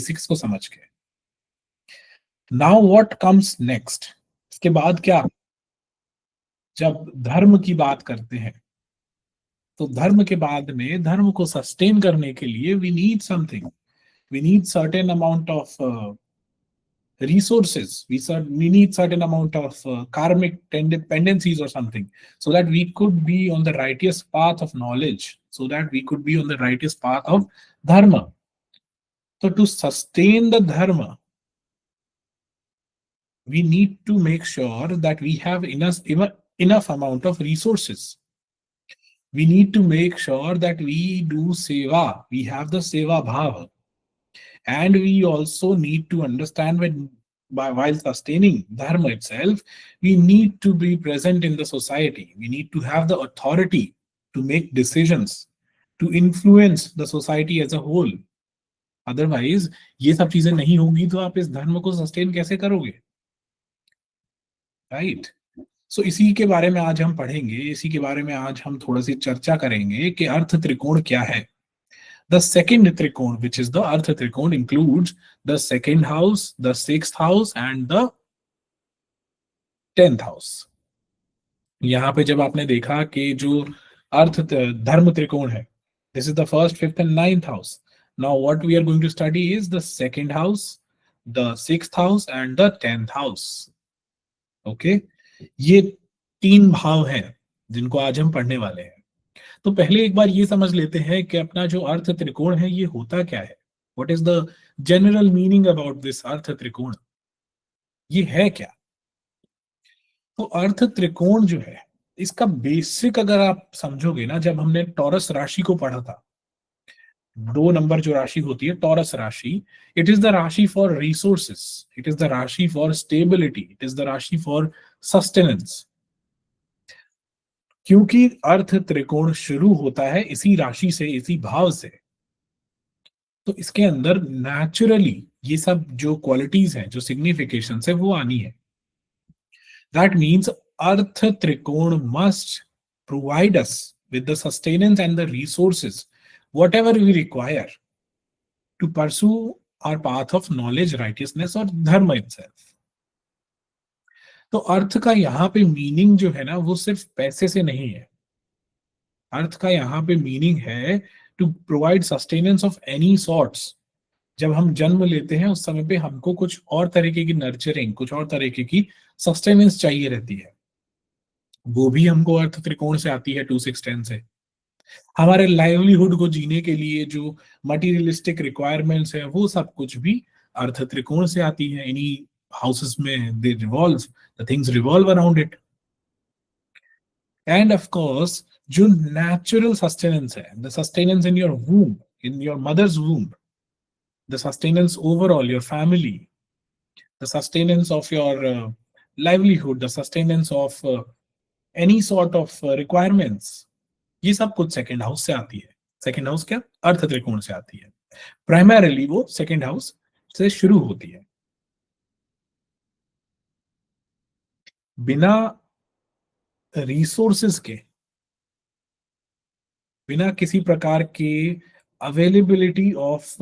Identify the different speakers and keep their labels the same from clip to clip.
Speaker 1: Basics को समझ के। नाउ व्हाट कम्स नेक्स्ट, इसके बाद क्या, जब धर्म की बात करते हैं तो धर्म के बाद में धर्म को सस्टेन करने के लिए we need something, we need certain amount of resources, we need certain amount of karmic tendencies or something, so that we could be on the righteous path of knowledge, so that we could be on the righteous path of dharma. So to sustain the dharma, we need to make sure that we have enough amount of resources. We need to make sure that we do seva, we have the seva bhava. And we also need to understand while sustaining dharma itself, we need to be present in the society. We need to have the authority to make decisions, to influence the society as a whole. Otherwise, ये सब चीजें नहीं होंगी तो आप इस धर्म को सस्टेन कैसे करोगे, राइट? सो इसी के बारे में आज हम पढ़ेंगे, इसी के बारे में आज हम थोड़ा सी चर्चा करेंगे कि अर्थ त्रिकोण क्या है। The second trikon, which is the Artha Trikon, includes the second house, the sixth house and the 10th house. यहाँ पे जब आपने देखा कि जो अर्थ धर्म त्रिकोण है, this is the first, fifth and ninth house. Now what we are going to study is the second house, the sixth house and the 10th house. Okay? ये तीन भाव हैं जिनको आज हम पढ़ने वाले हैं। तो पहले एक बार ये समझ लेते हैं कि अपना जो अर्थ त्रिकोण है ये होता क्या है। What is the general meaning about this earth त्रिकोण, ये है क्या? तो अर्थ त्रिकोण जो है इसका बेसिक अगर आप समझोगे ना, जब हमने टॉरस राशि को पढ़ा था, 2 नंबर जो राशि होती है टॉरस राशि, इट इज द राशि for resources, it is the राशि for stability, it is the राशि फॉर सस्टेनेंस। क्योंकि अर्थ त्रिकोण शुरू होता है इसी राशि से, इसी भाव से, तो इसके अंदर नेचुरली ये सब जो क्वालिटीज हैं, जो सिग्निफिकेशन है, वो आनी है। दैट मीन्स अर्थ त्रिकोण must provide us with the sustenance and the resources whatever we require to pursue our path of knowledge, righteousness और धर्म इटसेल्फ। तो अर्थ का यहाँ पे मीनिंग जो है ना, वो सिर्फ पैसे से नहीं है। अर्थ का यहाँ पे मीनिंग है to provide sustenance of any sorts. जब हम जन्म लेते हैं उस समय पे हमको कुछ और तरीके की नर्चरिंग, कुछ और तरीके की सस्टेनेंस चाहिए रहती है, वो भी हमको अर्थ त्रिकोण से आती है, 2 6 10 से। हमारे लाइवलीहुड को जीने के लिए जो मटीरियलिस्टिक रिक्वायरमेंट्स है, वो सब कुछ भी अर्थ त्रिकोण से आती है। इन्हीं houses में they revolve, the things revolve around it. And of course जो natural sustenance है, the sustenance in your womb, in your mother's womb, the sustenance overall, your family, the sustenance of your livelihood, the sustenance of any sort of requirements, ये सब कुछ second house से आती है। Second house क्या? अर्थ त्रिकोण से आती है। प्राइमरीली वो सेकेंड हाउस से शुरू होती है। बिना रिसोर्सेस के, बिना किसी प्रकार के availability of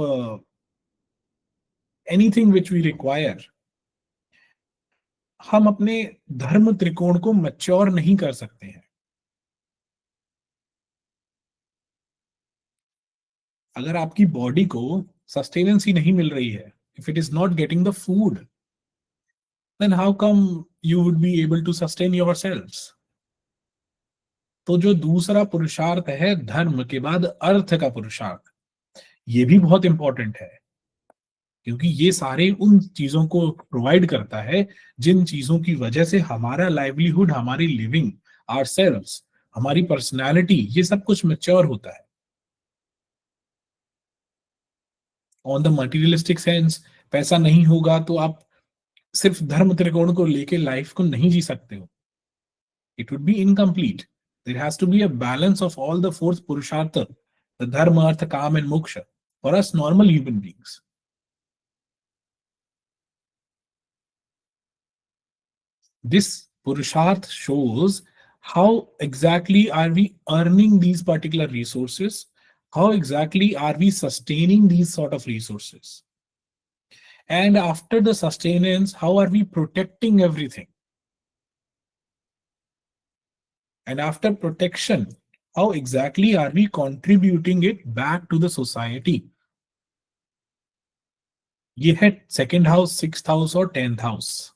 Speaker 1: anything which we require, हम अपने धर्म त्रिकोण को मैच्योर नहीं कर सकते हैं। अगर आपकी बॉडी को सस्टेनेंस ही नहीं मिल रही है, if it is not getting the food, then how come you would be able to sustain yourselves? तो जो दूसरा पुरुषार्थ है धर्म के बाद अर्थ का पुरुषार्थ, ये भी बहुत इंपॉर्टेंट है, क्योंकि ये सारे उन चीजों को प्रोवाइड करता है जिन चीजों की वजह से हमारा लाइवलीहुड, हमारी लिविंग, आवरसेल्व्स, हमारी पर्सनालिटी, ये सब कुछ मैच्योर होता है। ऑन द मटेरियलिस्टिक सेंस, पैसा नहीं होगा तो आप सिर्फ धर्म त्रिकोण को लेके लाइफ को नहीं जी सकते हो। It would be incomplete. There has to be a balance of all the 4 purushartha, the dharma, artha, kam and moksha, for us normal human beings. This purusharth shows how exactly are we earning these particular resources, how exactly are we sustaining these sort of resources. And after the sustenance, how are we protecting everything? And after protection, how exactly are we contributing it back to the society? ये है second house, sixth house और 10th house.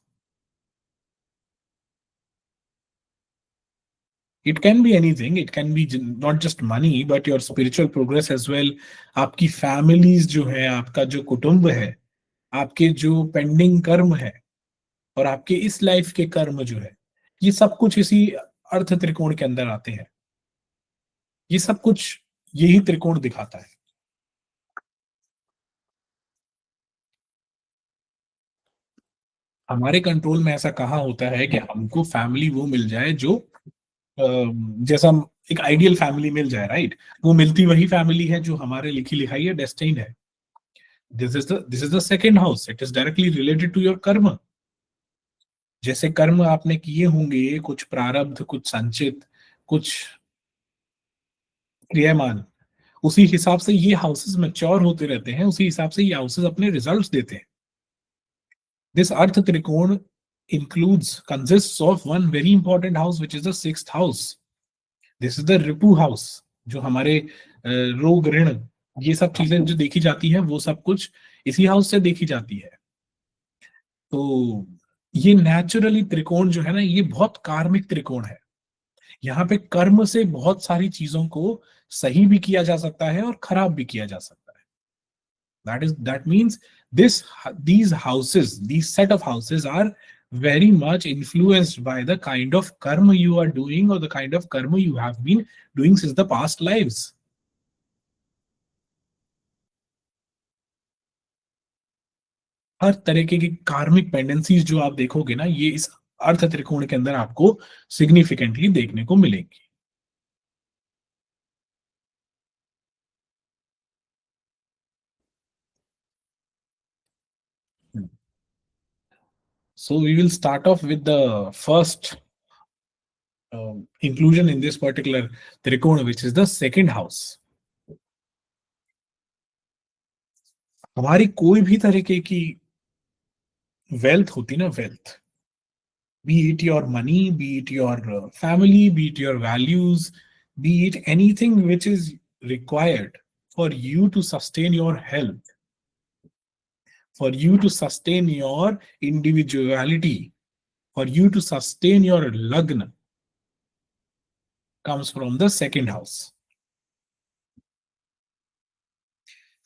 Speaker 1: It can be anything. It can be not just money, but your spiritual progress as well. आपकी families जो है, आपका जो कुटुंब है, आपके जो पेंडिंग कर्म है, और आपके इस लाइफ के कर्म जो है, ये सब कुछ इसी अर्थ त्रिकोण के अंदर आते हैं. ये सब कुछ यही त्रिकोण दिखाता है. हमारे कंट्रोल में ऐसा कहाँ होता है कि हमको फैमिली वो मिल जाए जो जैसा एक आइडियल फैमिली मिल जाए, राइट? वो मिलती वही फैमिली है जो हमारे लिखी लिखाई है, डेस्टिन्ड है. This is the second house. It is directly related to your karma. जैसे कर्म आपने किए होंगे, कुछ प्रारब्ध, कुछ संचित, कुछ क्रियमान, उसी हिसाब से ये हाउसेस मैच्योर होते रहते हैं, उसी हिसाब से ये हाउसेस अपने रिजल्ट्स देते हैं. दिस अर्थ त्रिकोण includes consists of one very important house which is the sixth house. This is the Ripu house. जो हमारे रोग, ऋण, ये सब चीजें जो देखी जाती है, वो सब कुछ इसी हाउस से देखी जाती है. तो ये नेचुरली त्रिकोण जो है ना, ये बहुत कार्मिक त्रिकोण है. यहाँ पे कर्म से बहुत सारी चीजों को सही भी किया जा सकता है और खराब भी किया जा सकता है. that means these houses, these set of houses are very much influenced by the kind of karma you are doing or the kind of karma you have been doing since the past lives. हर तरीके की कार्मिक पेंडेंसीज जो आप देखोगे ना, ये इस अर्थ त्रिकोण के अंदर आपको सिग्निफिकेंटली देखने को मिलेंगी. So we will start off with the first inclusion in this particular trikona, which is the second house. हमारी कोई भी तरीके की वेल्थ होती ना, wealth, be it your money, be it your family, be it your values, be it anything which is required for you to sustain your health, for you to sustain your individuality, for you to sustain your lagna, comes from the second house.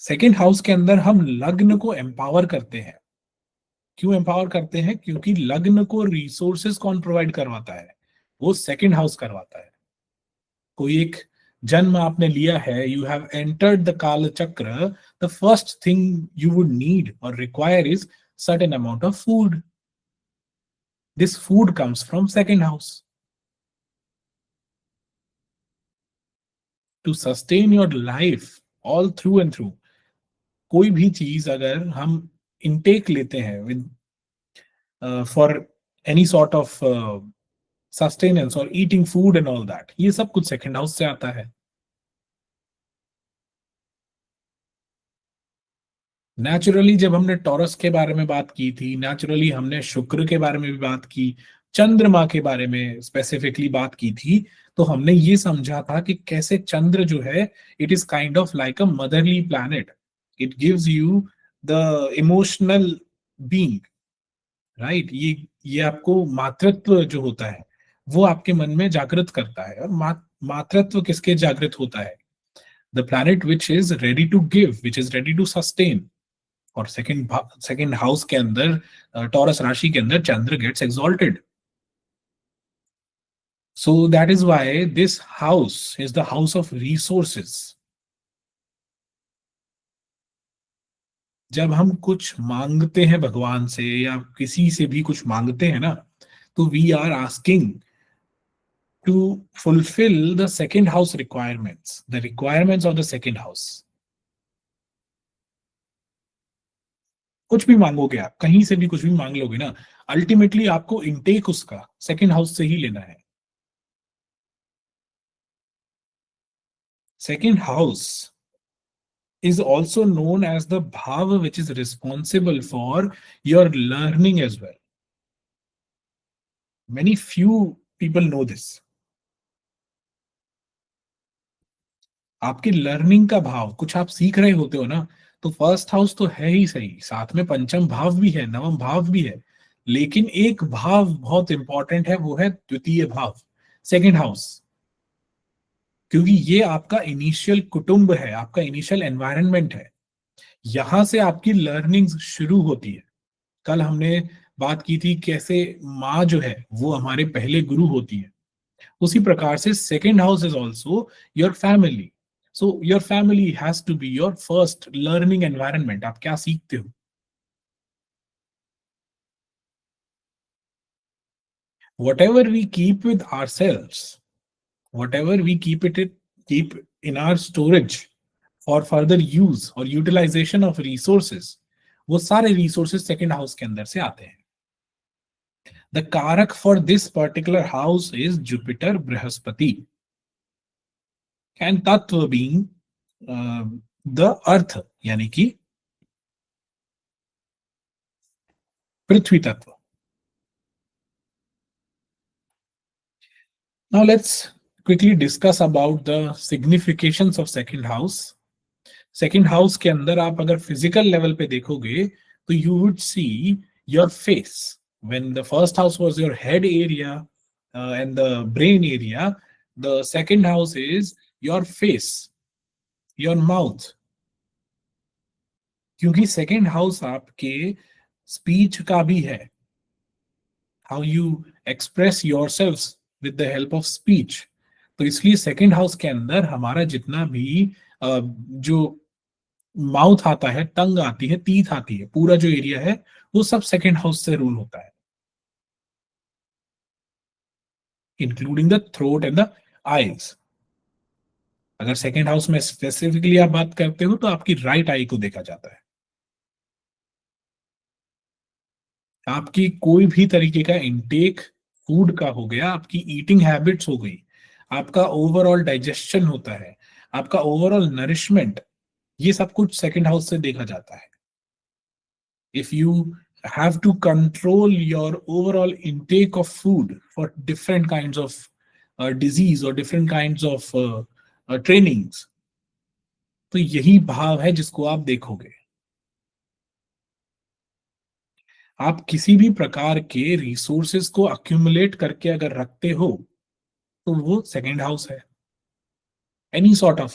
Speaker 1: Second house के अंदर हम लग्न को empower करते हैं. क्यों empower करते हैं? क्योंकि लग्न को रिसोर्सेज कौन प्रोवाइड करवाता है? वो सेकेंड हाउस करवाता है. कोई एक जन्म आपने लिया है, यू हैव एंटर्ड द काल चक्र, the first thing you would need और require is certain amount of food. This food comes from second house. To sustain your life all through and through, कोई भी चीज अगर हम इनटेक लेते हैं with for any sort of sustenance और eating food and all that, ये सब कुछ सेकेंड हाउस से आता है. नेचुरली जब हमने टॉरस के बारे में बात की थी, नेचुरली हमने शुक्र के बारे में भी बात की, चंद्रमा के बारे में स्पेसिफिकली बात की थी, तो हमने ये समझा था कि कैसे चंद्र जो है, it is kind of like a motherly planet. It gives you the emotional being, right? ये आपको मातृत्व जो होता है वो आपके मन में जागृत करता है. और मातृत्व किसके जागृत होता है? The planet which is ready to give, which is ready to sustain. और सेकंड हाउस के अंदर, टॉरस राशि के अंदर चंद्र gets exalted. So that is why this house is the house of resources. जब हम कुछ मांगते हैं भगवान से या किसी से भी कुछ मांगते हैं ना, तो we are asking to fulfil the second house requirements, the requirements of the second house. कुछ भी मांगोगे आप, कहीं से भी कुछ भी मांग लोगे ना, अल्टीमेटली आपको इनटेक उसका सेकेंड हाउस से ही लेना है. Second house is also known as the bhava which is responsible for your learning as well. Many few people know this. आपके लर्निंग का भाव, कुछ आप सीख रहे होते हो ना, तो फर्स्ट हाउस तो है ही सही, साथ में पंचम भाव भी है, नवम भाव भी है, लेकिन एक भाव बहुत इंपॉर्टेंट है, वो है द्वितीय भाव, सेकंड हाउस। क्योंकि ये आपका इनिशियल कुटुंब है, आपका इनिशियल एनवायरनमेंट है, यहां से आपकी लर्निंग शुरू होती है। कल हमने बात की थी कैसे माँ जो है वो हमारे पहले गुरु होती है, उसी प्रकार से second house is also your family. So your family has to be your first learning environment. आप क्या सीखते हो? Whatever we keep with ourselves, whatever we keep in our storage for further use or utilization of resources, वो सारे resources second house के अंदर से आते हैं। The Karak for this particular house is Jupiter Brihaspati, and Tattva being the Earth, यानी कि पृथ्वी तत्व। Now let's quickly discuss about the significations of second house. Second house के अंदर आप अगर physical level पे देखोगे तो you would see your face. When the first house was your head area and the brain area, the second house is your face, your mouth. क्योंकि second house आपके speech का भी है, how you express yourself with the help of speech. तो इसलिए second house के अंदर हमारा जितना भी जो माउथ आता है, टंग आती है, टीथ आती है, पूरा जो एरिया है वो सब सेकेंड हाउस से रूल होता है, including the throat and the eyes. अगर सेकेंड हाउस में स्पेसिफिकली आप बात करते हो तो आपकी राइट आई को देखा जाता है। आपकी कोई भी तरीके का इनटेक फूड का हो गया, आपकी ईटिंग हैबिट्स हो गई, आपका ओवरऑल डाइजेशन होता है, आपका ओवरऑल नरिशमेंट, ये सब कुछ सेकंड हाउस से देखा जाता है। If you have to control your overall intake of food for different kinds of disease और डिफरेंट काइंड्स ऑफ ट्रेनिंग्स, तो यही भाव है जिसको आप देखोगे। आप किसी भी प्रकार के रिसोर्सेस को अक्यूमुलेट करके अगर रखते हो तो वो सेकेंड हाउस है, any sort of.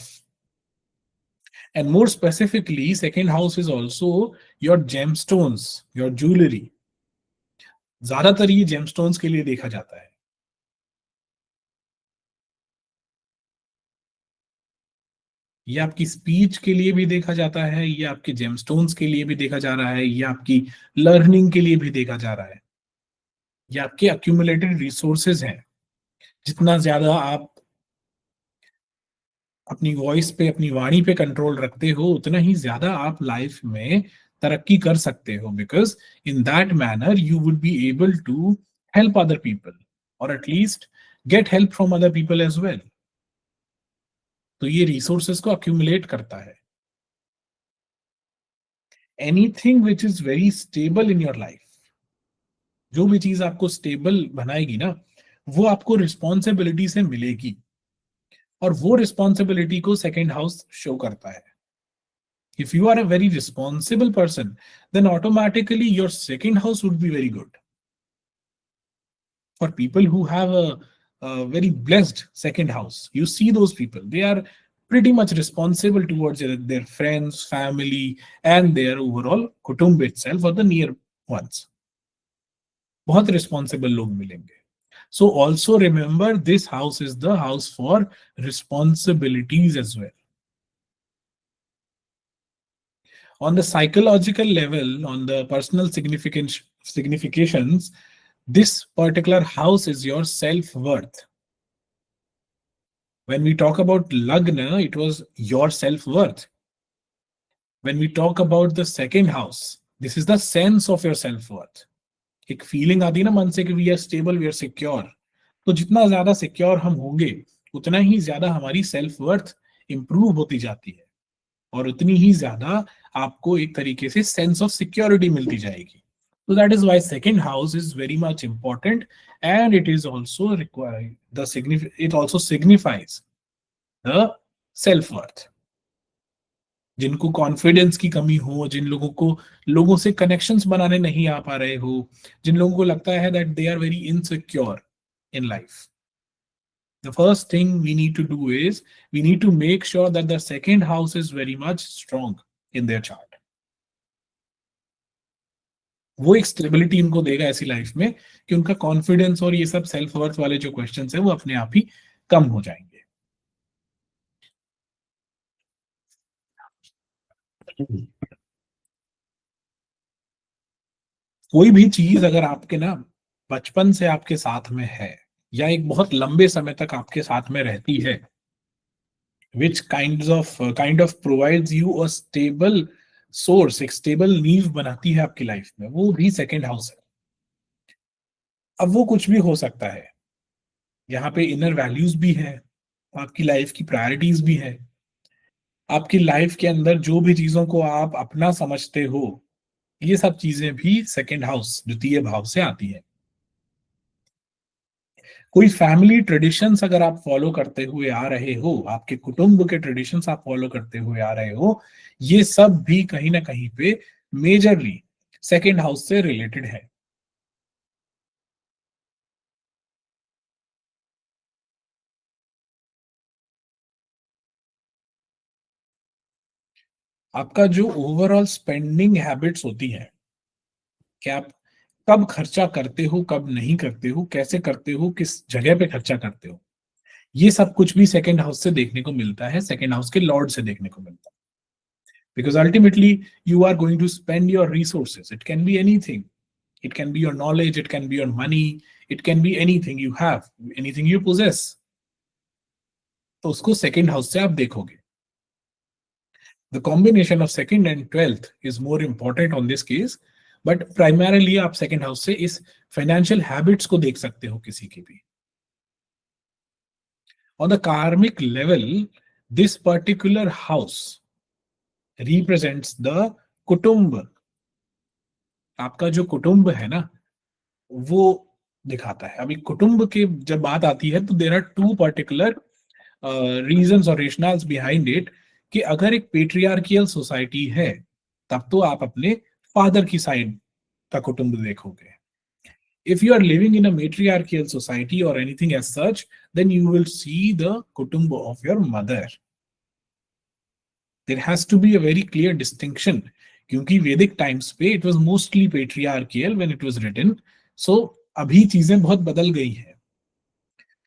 Speaker 1: And more specifically second house is also your gemstones, your jewellery. ज्यादातर ये जेमस्टोन्स के लिए देखा जाता है। ये आपकी स्पीच के लिए भी देखा जाता है, ये आपके जेमस्टोन्स के लिए भी देखा जा रहा है, ये आपकी लर्निंग के लिए भी देखा जा रहा है। ये आपके अक्यूमुलेटेड रिसोर्सेज हैं। जितना ज्यादा आप अपनी वॉइस पे, अपनी वाणी पे कंट्रोल रखते हो, उतना ही ज्यादा आप लाइफ में तरक्की कर सकते हो, because in that manner you would be able to help other people और at least get help from other people as well. तो ये रिसोर्सेस को अक्यूमुलेट करता है। Anything which is very stable in your life, जो भी चीज आपको स्टेबल बनाएगी ना, वो आपको रिस्पॉन्सिबिलिटी से मिलेगी, और वो रिस्पॉन्सिबिलिटी को सेकेंड हाउस शो करता है। If you are a very responsible person, then automatically your second house would be very good. For people who have a very blessed second house, you see those people, they are pretty much responsible towards their friends, family, and their overall kutumb itself or the near ones. बहुत responsible लोग मिलेंगे। So also remember, this house is the house for responsibilities as well. On the psychological level, on the personal significations, this particular house is your self-worth. When we talk about Lagna, it was your self-worth. When we talk about the second house, this is the sense of your self-worth. एक feeling आती है ना मन से कि we are stable, we are secure. तो जितना ज्यादा सिक्योर हम होंगे, उतना ही ज्यादा हमारी सेल्फ वर्थ इंप्रूव होती जाती है। और उतनी ही ज्यादा आपको एक तरीके से सेंस ऑफ सिक्योरिटी मिलती जाएगी. So that is why second house is very much important, and it is also required it also signifies the self worth. जिनको कॉन्फिडेंस की कमी हो, जिन लोगों को लोगों से कनेक्शंस बनाने नहीं आ पा रहे हो, जिन लोगों को लगता है that they are very insecure in life, the first thing we need to do is we need to make sure that the second house is very much strong in their chart. वो एक stability उनको देगा ऐसी life में कि उनका confidence और ये सब सेल्फ वर्थ वाले जो क्वेश्चंस है वो अपने आप ही कम हो जाएंगे. कोई भी चीज अगर आपके ना बचपन से आपके साथ में है या एक बहुत लंबे समय तक आपके साथ में रहती है, which kind of provides you a stable source, एक स्टेबल नींव बनाती है आपकी लाइफ में, वो भी सेकेंड हाउस है. अब वो कुछ भी हो सकता है, यहाँ पे इनर वैल्यूज भी है, आपकी लाइफ की प्रायोरिटीज भी है, आपकी लाइफ के अंदर जो भी चीजों को आप अपना समझते हो, ये सब चीजें भी सेकेंड हाउस द्वितीय भाव से आती है. कोई फैमिली ट्रेडिशंस अगर आप फॉलो करते हुए आ रहे हो, आपके कुटुंब के ट्रेडिशंस आप फॉलो करते हुए आ रहे हो, ये सब भी कहीं ना कहीं पे मेजरली सेकेंड हाउस से रिलेटेड है. आपका जो ओवरऑल स्पेंडिंग हैबिट्स होती है कि आप कब खर्चा करते हो, कब नहीं करते हो, कैसे करते हो, किस जगह पे खर्चा करते हो, ये सब कुछ भी सेकेंड हाउस से देखने को मिलता है, सेकेंड हाउस के लॉर्ड से देखने को मिलता है. Because ultimately you are going to spend your resources. It can be anything. It can be your knowledge, it can be your money, it can be anything you have, anything you possess. तो उसको second house से आप देखोगे. The combination of second and 12th is more important on this case, but primarily आप second house से इस financial habits को देख सकते हो किसी की भी. On the karmic level, this particular house represents the कुटुंब. आपका जो कुटुंब है ना, वो दिखाता है. अभी कुटुंब के जब बात आती है तो there are two particular reasons और रेशनल्स बिहाइंड इट कि अगर एक पेट्रियार्कियल सोसाइटी है तब तो आप अपने फादर की साइड का कुटुंब देखोगे. If you are living in a matriarchal society or anything as such, then you will see the kutumb of your mother. There has to be a very clear distinction. क्योंकि वैदिक times पे it was mostly patriarchal when it was written. So अभी चीजें बहुत बदल गई हैं.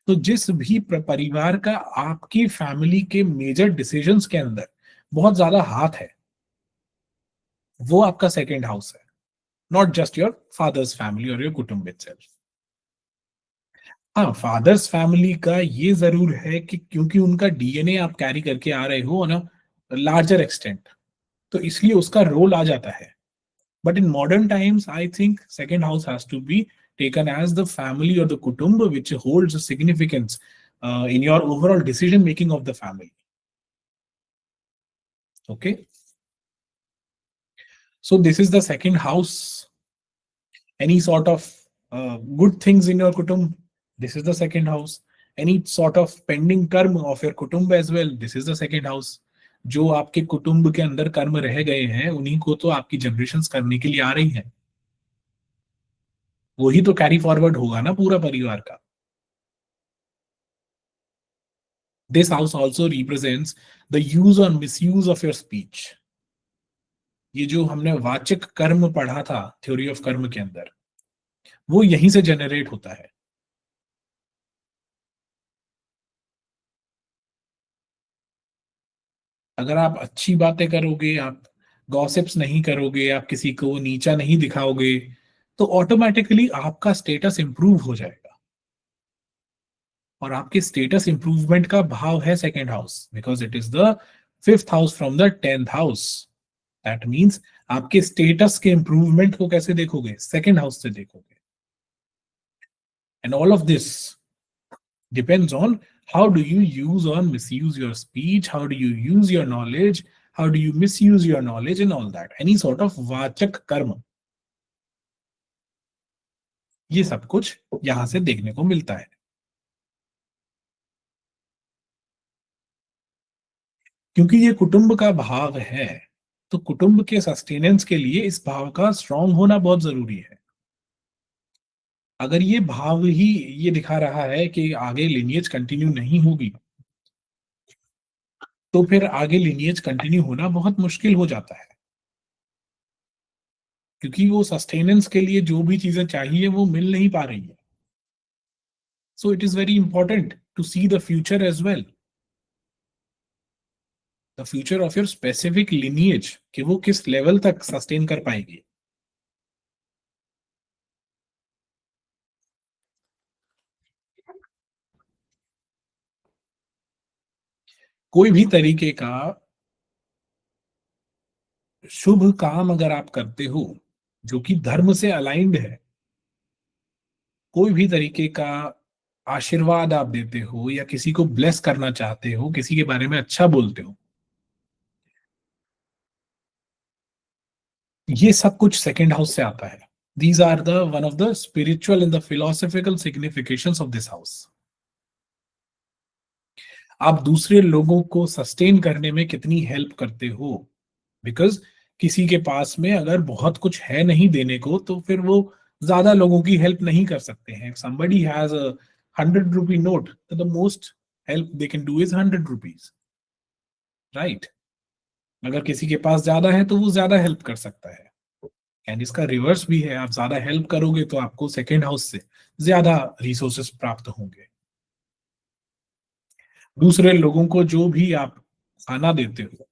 Speaker 1: तो जिस भी परिवार का आपकी फैमिली के मेजर डिसीजंस के अंदर बहुत ज्यादा हाथ है, वो आपका सेकेंड हाउस है, not just your fathers family और योर कुटुंब इटसेल्फ. हाँ, फादर्स फैमिली का ये जरूर है कि क्योंकि उनका डीएनए आप कैरी करके आ रहे हो ना लार्जर एक्सटेंट, तो इसलिए उसका रोल आ जाता है. But in modern times I think second house has to be taken as the family or the kutumb which holds a significance in your overall decision making of the family. Okay, so this is the second house. Any sort of good things in your kutumb, this is the second house. Any sort of pending karma of your kutumb as well, this is the second house. जो आपके कुटुंब के अंदर कर्म रह गए हैं उन्हीं को तो आपकी जनरेशंस करने के लिए आ रही हैं, वही तो कैरी फॉरवर्ड होगा ना पूरा परिवार का. This house also represents the use or misuse of your speech. ये जो हमने वाचिक कर्म पढ़ा था थ्योरी ऑफ कर्म के अंदर, वो यहीं से जनरेट होता है. अगर आप अच्छी बातें करोगे, आप गॉसिप्स नहीं करोगे, आप किसी को नीचा नहीं दिखाओगे, तो ऑटोमेटिकली आपका स्टेटस इंप्रूव हो जाएगा. और आपके स्टेटस इंप्रूवमेंट का भाव है second house, because it is the fifth house from the 10th house. That means आपके स्टेटस के इंप्रूवमेंट को कैसे देखोगे, सेकेंड हाउस से देखोगे. And all of this depends on how do you use or misuse your speech, how do you use your knowledge, how do you misuse your knowledge and all that, any sort of वाचक कर्म, ये सब कुछ यहां से देखने को मिलता है। क्योंकि ये कुटुंब का भाव है, तो कुटुंब के सस्टेनेंस के लिए इस भाव का स्ट्रांग होना बहुत जरूरी है। अगर ये भाव ही ये दिखा रहा है कि आगे लिनिएज कंटिन्यू नहीं होगी, तो फिर आगे लिनिएज कंटिन्यू होना बहुत मुश्किल हो जाता है, क्योंकि वो सस्टेनेंस के लिए जो भी चीजें चाहिए वो मिल नहीं पा रही है। So it is very important to see the future as well, the future of your specific lineage, कि वो किस लेवल तक सस्टेन कर पाएगी। कोई भी तरीके का शुभ काम अगर आप करते हो जो कि धर्म से अलाइंड है, कोई भी तरीके का आशीर्वाद आप देते हो या किसी को ब्लेस करना चाहते हो, किसी के बारे में अच्छा बोलते हो, ये सब कुछ सेकंड हाउस से आता है। These are the one of the spiritual and the philosophical significations of this house. आप दूसरे लोगों को सस्टेन करने में कितनी हेल्प करते हो, बिकॉज किसी के पास में अगर बहुत कुछ है नहीं देने को, तो फिर वो ज्यादा लोगों की हेल्प नहीं कर सकते हैं। Somebody has a 100 rupee note, तो the most help they can do is 100 rupees, right. अगर किसी के पास ज्यादा है तो वो ज्यादा हेल्प कर सकता है। एंड इसका रिवर्स भी है, आप ज्यादा हेल्प करोगे तो आपको सेकेंड हाउस से ज्यादा रिसोर्सेस प्राप्त होंगे। दूसरे लोगों को जो भी आप खाना देते हो,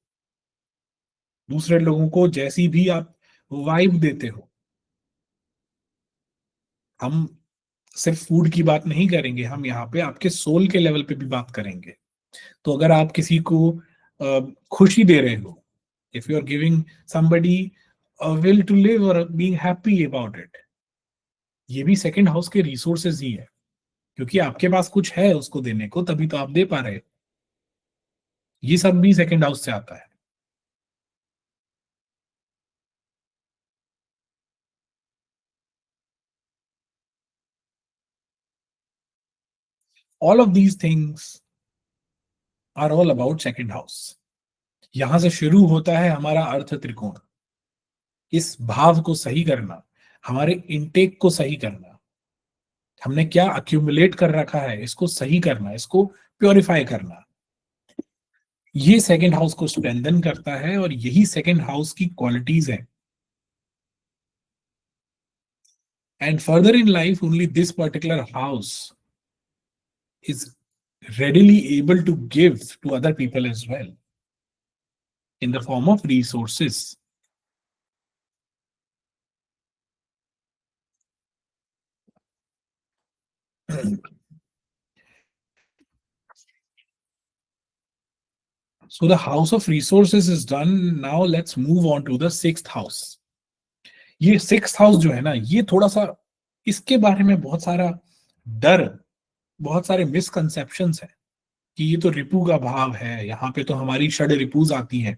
Speaker 1: दूसरे लोगों को जैसी भी आप वाइब देते हो, हम सिर्फ फूड की बात नहीं करेंगे, हम यहाँ पे आपके सोल के लेवल पे भी बात करेंगे। तो अगर आप किसी को खुशी दे रहे हो, if you are giving somebody a will to live or being happy about it, ये भी सेकंड हाउस के रिसोर्सेज ही है, क्योंकि आपके पास कुछ है उसको देने को, तभी तो आप दे पा रहे हो। ये सब भी सेकंड हाउस से आता है। All of these things are all about second house. यहां से शुरू होता है हमारा अर्थ त्रिकोण। इस भाव को सही करना, हमारे इनटेक को सही करना, हमने क्या अक्यूमुलेट कर रखा है इसको सही करना, इसको प्योरीफाई करना, ये सेकंड हाउस को स्ट्रेंथन करता है, और यही सेकंड हाउस की क्वालिटीज है। And further in life only this particular house is readily able to give to other people as well in the form of resources. So the house of resources is done. Now let's move on to the sixth house. ये sixth house जो है ना, ये थोड़ा सा इसके बारे में बहुत सारा डर, बहुत सारे मिसकंसेप्शंस है कि ये तो रिपू का भाव है, यहाँ पे तो हमारी षड रिपूज आती हैं,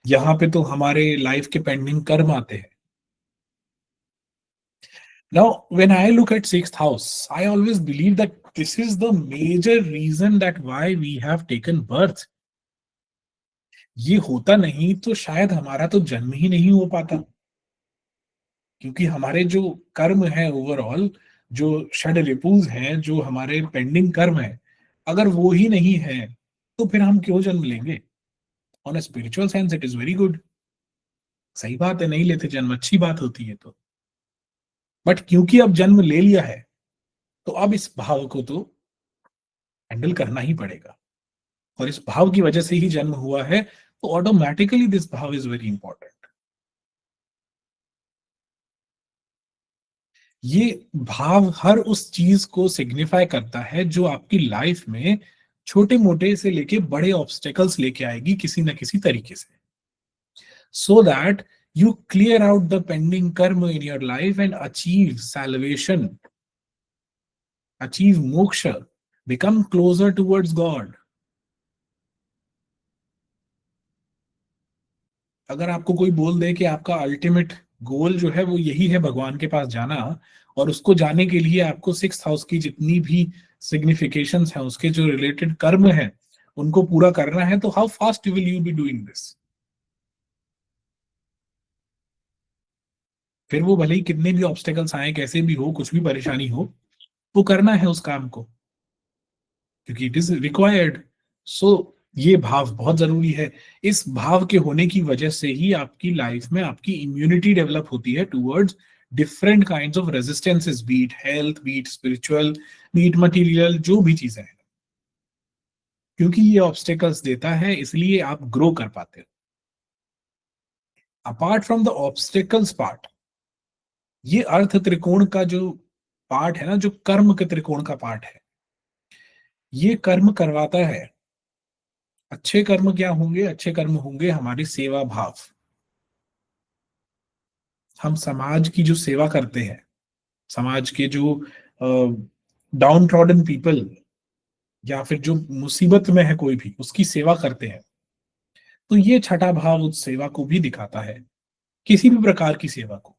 Speaker 1: यहाँ पे तो हमारे लाइफ के पेंडिंग कर्म आते हैं। Now, when I look at sixth house, I always believe that this is the major reason that why we have taken birth. ये होता नहीं तो शायद हमारा तो जन्म ही नहीं हो पाता, क्योंकि हमारे जो कर्म है ओवरऑल, जो षड रिपुज हैं, जो हमारे पेंडिंग कर्म है, अगर वो ही नहीं है तो फिर हम क्यों जन्म लेंगे। On a spiritual sense it is very good, सही बात है, नहीं लेते जन्म, अच्छी बात होती है। तो बट क्योंकि अब जन्म ले लिया है, तो अब इस भाव को तो हैंडल करना ही पड़ेगा, और इस भाव की वजह से ही जन्म हुआ है, तो ऑटोमेटिकली दिस भाव इज वेरी इंपॉर्टेंट। ये भाव हर उस चीज को सिग्निफाई करता है जो आपकी लाइफ में छोटे मोटे से लेके बड़े ऑब्स्टेकल्स लेके आएगी किसी ना किसी तरीके से, so that you clear out the pending karma in your life and achieve salvation, achieve moksha, become closer towards God. अगर आपको कोई बोल दे कि आपका अल्टीमेट गोल जो है वो यही है भगवान के पास जाना, और उसको जाने के लिए आपको 6 हाउस की जितनी भी सिग्निफिकेशंस हैं, उसके जो रिलेटेड कर्म है, उनको पूरा करना है, तो how fast will you be doing this? फिर वो भले ही कितने भी ऑब्स्टेकल्स आए, कैसे भी हो, कुछ भी परेशानी हो, वो करना है उस काम को, क्योंकि इट इज रिक्वायर्ड। सो ये भाव बहुत जरूरी है। इस भाव के होने की वजह से ही आपकी लाइफ में आपकी इम्यूनिटी डेवलप होती है towards different kinds of resistances, be it health, be it spiritual, be it material, जो भी चीजें हैं। क्योंकि ये ऑब्स्टेकल्स देता है, इसलिए आप ग्रो कर पाते हो। Apart from the obstacles part, ये अर्थ त्रिकोण का जो पार्ट है ना, जो कर्म के त्रिकोण का पार्ट है, ये कर्म करवाता है। अच्छे कर्म क्या होंगे? अच्छे कर्म होंगे हमारी सेवा भाव। हम समाज की जो सेवा करते हैं, समाज के जो डाउन ट्रॉडन पीपल, या फिर जो मुसीबत में है कोई भी, उसकी सेवा करते हैं, तो ये छठा भाव उस सेवा को भी दिखाता है, किसी भी प्रकार की सेवा को।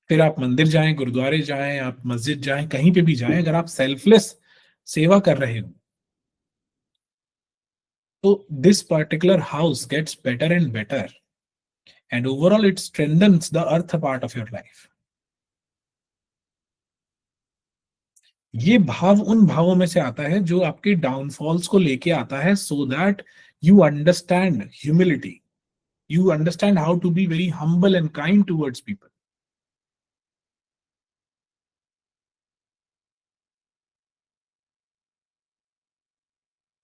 Speaker 1: फिर आप मंदिर जाएं, गुरुद्वारे जाएं, आप मस्जिद जाएं, कहीं पे भी जाएं, अगर आप सेल्फलेस सेवा कर रहे हो, तो this particular house gets better and better, and overall it strengthens the earth part of your life. ये भाव उन भावों में से आता है जो आपके डाउनफॉल्स को लेके आता है, so that you understand humility, you understand how to be very humble and kind towards people.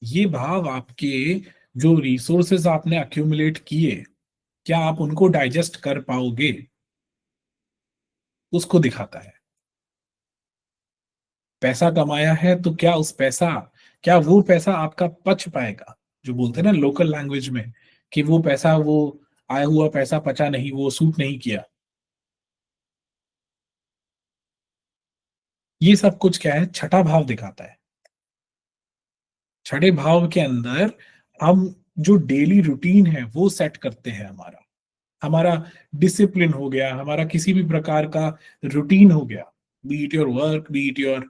Speaker 1: ये भाव आपके जो रिसोर्सेज आपने अक्यूमुलेट किए, क्या आप उनको डाइजेस्ट कर पाओगे, उसको दिखाता है। पैसा कमाया है तो क्या वो पैसा आपका पच पाएगा? जो बोलते हैं ना लोकल लैंग्वेज में, कि वो पैसा, वो आया हुआ पैसा पचा नहीं, वो सूट नहीं किया। ये सब कुछ क्या है? छठा भाव दिखाता है। छठे भाव के अंदर हम जो डेली रूटीन है वो सेट करते हैं। हमारा हमारा डिसिप्लिन हो गया, हमारा किसी भी प्रकार का रूटीन हो गया, B it your work, B it your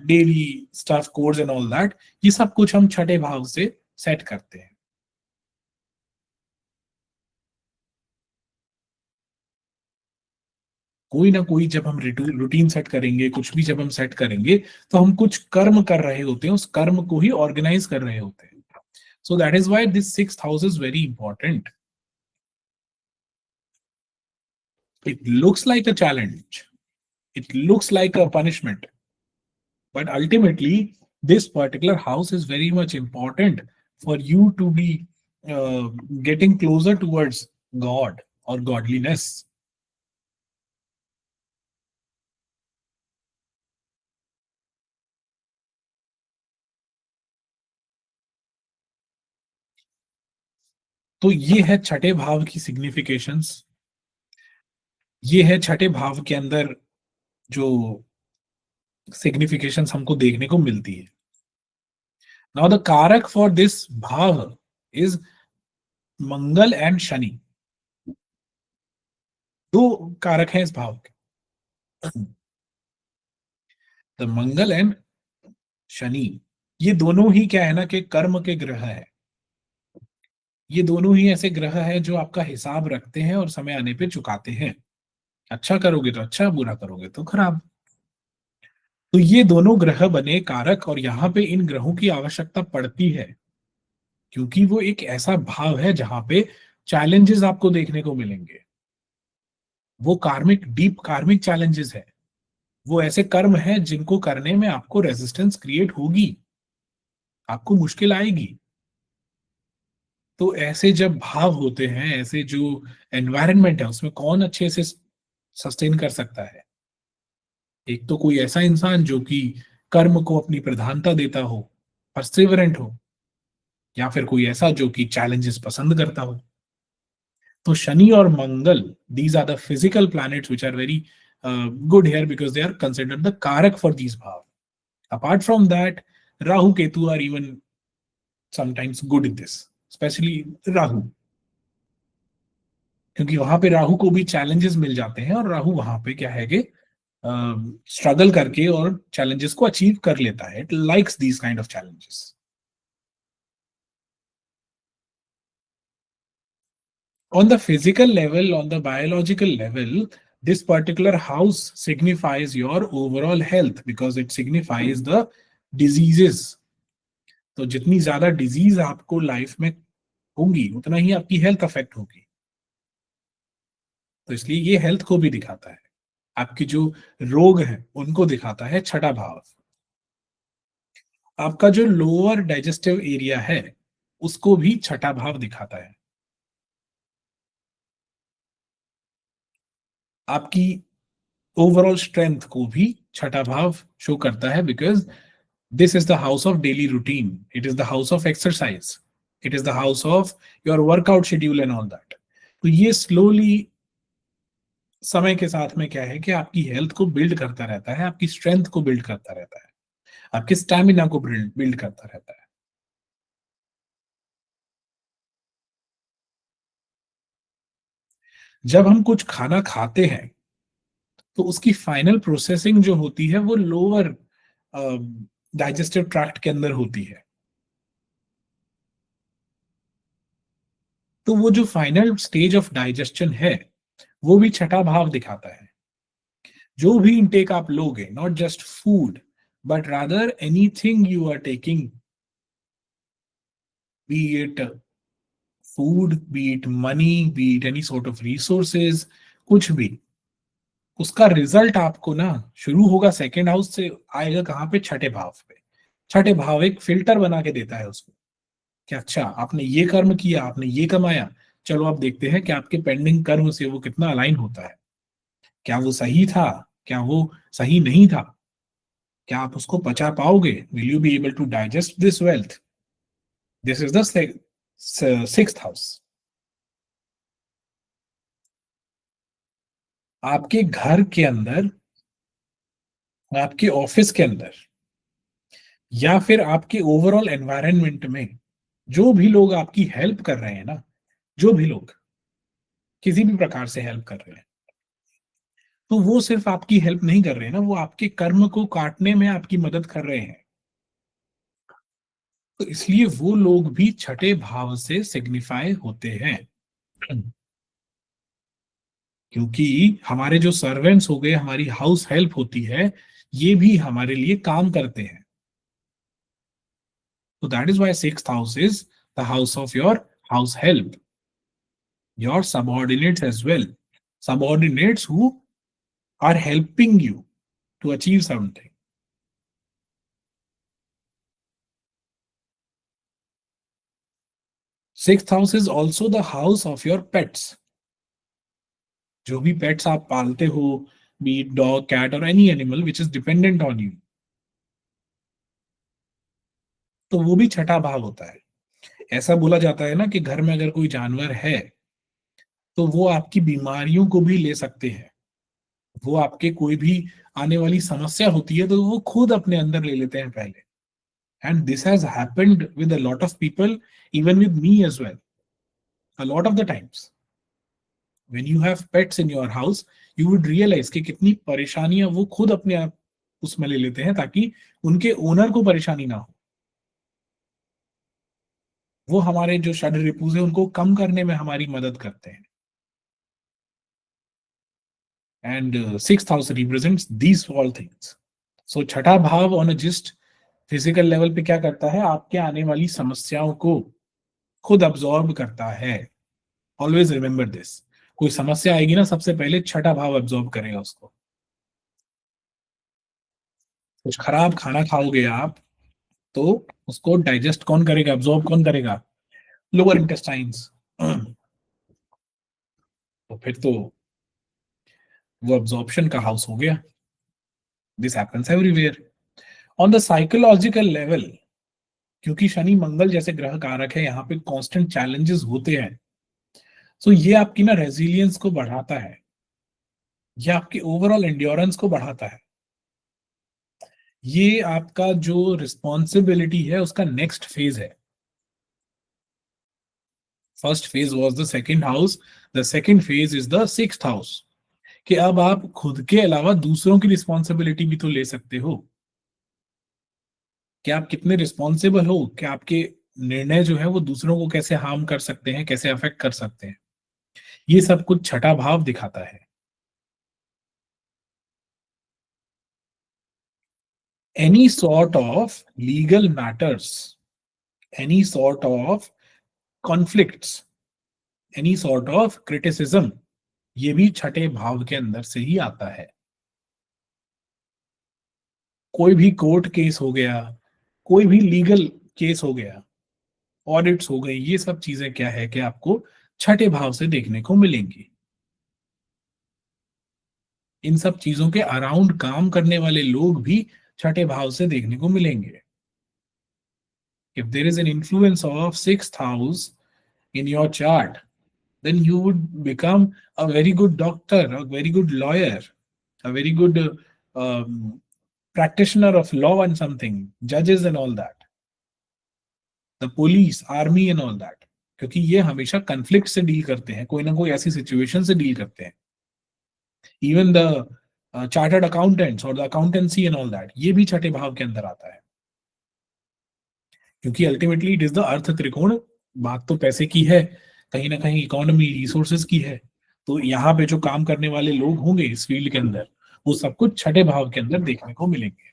Speaker 1: daily staff codes and all that, ये सब कुछ हम छठे भाव से सेट करते हैं। कोई ना कोई जब हम रूटीन सेट करेंगे, कुछ भी जब हम सेट करेंगे, तो हम कुछ कर्म कर रहे होते हैं, उस कर्म को ही ऑर्गेनाइज कर रहे होते हैं। सो that is why this 6th house is very important. It looks like a challenge, it looks like a punishment, but ultimately this particular house is very much important for you to be uh, getting closer towards God or godliness. तो ये है छठे भाव की significations, ये है छठे भाव के अंदर जो सिग्निफिकेशंस हमको देखने को मिलती है। नाउ द कारक फॉर दिस भाव इज मंगल एंड शनि। दो कारक हैं इस भाव के, द मंगल एंड शनि। ये दोनों ही क्या है ना, कि कर्म के ग्रह है। ये दोनों ही ऐसे ग्रह हैं जो आपका हिसाब रखते हैं और समय आने पे चुकाते हैं। अच्छा करोगे तो अच्छा, बुरा करोगे तो खराब। तो ये दोनों ग्रह बने कारक, और यहाँ पे इन ग्रहों की आवश्यकता पड़ती है, क्योंकि वो एक ऐसा भाव है जहां पे चैलेंजेस आपको देखने को मिलेंगे। वो कार्मिक, डीप कार्मिक चैलेंजेस है। वो ऐसे कर्म है जिनको करने में आपको रेजिस्टेंस क्रिएट होगी, आपको मुश्किल आएगी। तो ऐसे जब भाव होते हैं, ऐसे जो एनवायरनमेंट है, उसमें कौन अच्छे से सस्टेन कर सकता है? एक तो कोई ऐसा इंसान जो कि कर्म को अपनी प्रधानता देता हो, परसिवरेंट हो, या फिर कोई ऐसा जो कि चैलेंजेस पसंद करता हो। तो शनि और Mangal, these are the physical planets which are very good here because they are considered the कारक फॉर दीज भाव। Apart from that, Rahu Ketu are even sometimes good in this. Specially Rahu, क्योंकि वहां पे राहु को भी चैलेंजेस मिल जाते हैं और राहु वहां पे क्या है कि स्ट्रगल करके और चैलेंजेस को अचीव कर लेता है. It likes these kind of challenges. On the physical level, on the biological level, this particular house signifies your overall health because it signifies the diseases. तो जितनी ज्यादा डिजीज आपको लाइफ में होंगी उतना ही आपकी हेल्थ अफेक्ट होगी. तो इसलिए ये हेल्थ को भी दिखाता है. आपकी जो रोग है उनको दिखाता है छठा भाव. आपका जो लोअर डाइजेस्टिव एरिया है उसको भी छठा भाव दिखाता है. आपकी ओवरऑल स्ट्रेंथ को भी छठा भाव शो करता है because this is the house of daily routine. It is the house of exercise. It is the house of your workout schedule and all that. तो ये स्लोली समय के साथ में क्या है कि आपकी हेल्थ को बिल्ड करता रहता है, आपकी स्ट्रेंथ को बिल्ड करता रहता है, आपके स्टैमिना को बिल्ड करता रहता है. जब हम कुछ खाना खाते हैं तो उसकी फाइनल प्रोसेसिंग जो होती है वो लोअर डाइजेस्टिव ट्रैक्ट के अंदर होती है. तो वो जो फाइनल स्टेज ऑफ डाइजेशन है वो भी छठा भाव दिखाता है. जो भी इनटेक आप लोगे, not just food but rather anything you are taking, be it food, be it money, be it any sort of resources, कुछ भी, उसका रिजल्ट आपको ना शुरू होगा सेकेंड हाउस से, आएगा कहां पे? छठे भाव पे. छठे भाव एक फिल्टर बना के देता है उसको कि अच्छा आपने ये कर्म किया, आपने ये कमाया, चलो आप देखते हैं कि आपके पेंडिंग कर्म से वो कितना अलाइन होता है. क्या वो सही था, क्या वो सही नहीं था, क्या आप उसको पचा पाओगे? Will you be able to digest this wealth? This is the sixth house. आपके घर के अंदर, आपके ऑफिस के अंदर, या फिर आपके ओवरऑल एनवायरनमेंट में जो भी लोग आपकी हेल्प कर रहे हैं ना, जो भी लोग किसी भी प्रकार से हेल्प कर रहे हैं, तो वो सिर्फ आपकी हेल्प नहीं कर रहे हैं ना, वो आपके कर्म को काटने में आपकी मदद कर रहे हैं. तो इसलिए वो लोग भी छठे भाव से सिग्निफाई होते हैं. क्योंकि हमारे जो सर्वेंट्स हो गए, हमारी हाउस हेल्प होती है, ये भी हमारे लिए काम करते हैं. तो that is why sixth house is the house of your house help, your subordinates as well. Subordinates who are helping you to achieve something. Sixth house is also the house of your pets. जो भी pets आप पालते हो, be it dog, cat or any animal which is dependent on you, तो वो भी छठा भाव होता है. ऐसा बोला जाता है ना कि घर में अगर कोई जानवर है तो वो आपकी बीमारियों को भी ले सकते हैं. वो आपके कोई भी आने वाली समस्या होती है तो वो खुद अपने अंदर ले लेते हैं पहले. And this has happened with a lot of people, even with me as well. A lot of the times, when you have pets in your house, you would realize कि कितनी परेशानियां वो खुद अपने आप उसमें ले लेते हैं ताकि उनके ओनर को परेशानी ना हो. वो हमारे जो षड रिपुज है उनको कम करने में हमारी मदद करते हैं. And sixth house represents these all things. So छठा भाव on a just physical level पे क्या करता है? आपके आने वाली समस्याओं को खुद अब्सॉर्ब करता है. Always remember this. कोई समस्या आएगी ना, सबसे पहले छठा भाव अब्सॉर्ब करेगा उसको. कुछ खराब खाना खाओगे आप तो उसको डाइजेस्ट कौन करेगा, अब्सॉर्ब कौन करेगा? Lower intestines. तो फिर तो वो अब्सॉर्प्शन का हाउस हो गया. This happens everywhere. On the psychological level, क्योंकि शनि मंगल जैसे ग्रह कारक है, यहाँ पे कांस्टेंट चैलेंजेस होते हैं, तो ये आपकी ना रेजिलियंस को बढ़ाता है, ये आपकी ओवरऑल एंड्योरेंस को बढ़ाता है. ये आपका जो रिस्पॉन्सिबिलिटी है उसका नेक्स्ट फेज है. First phase was the second house, the second phase is the sixth house. कि अब आप खुद के अलावा दूसरों की रिस्पॉन्सिबिलिटी भी तो ले सकते हो, कि आप कितने रिस्पॉन्सिबल हो, कि आपके निर्णय जो है वो दूसरों को कैसे हार्म कर सकते हैं, कैसे अफेक्ट कर सकते हैं। ये सब कुछ छठा भाव दिखाता है। Any sort of legal matters, any sort of conflicts, any sort of criticism, ये भी छठे भाव के अंदर से ही आता है। कोई भी कोर्ट केस हो गया, कोई भी लीगल केस हो गया, ऑडिट्स हो गई, ये सब चीजें क्या है कि आपको छठे भाव से देखने को मिलेंगी। इन सब चीजों के अराउंड काम करने वाले लोग भी छठे भाव से देखने को मिलेंगे। If there is an influence of sixth house in your chart, then you would become a very good doctor, a very good lawyer, a very good um, practitioner of law and something, judges and all that, the police, army and all that. क्योंकि ये हमेशा conflict से deal करते हैं, कोई ना कोई ऐसी सिचुएशन से डील करते हैं। इवन द चार्टर्ड अकाउंटेंट्स और the accountancy and all that, ये भी छठे भाव के अंदर आता है। क्योंकि ultimately it is the earth त्रिकोण, बात तो पैसे की है, कहीं ना कहीं इकोनॉमी रिसोर्सेज की है। तो यहाँ पे जो काम करने वाले लोग होंगे इस फील्ड के अंदर, वो सब कुछ छठे भाव के अंदर देखने को मिलेंगे।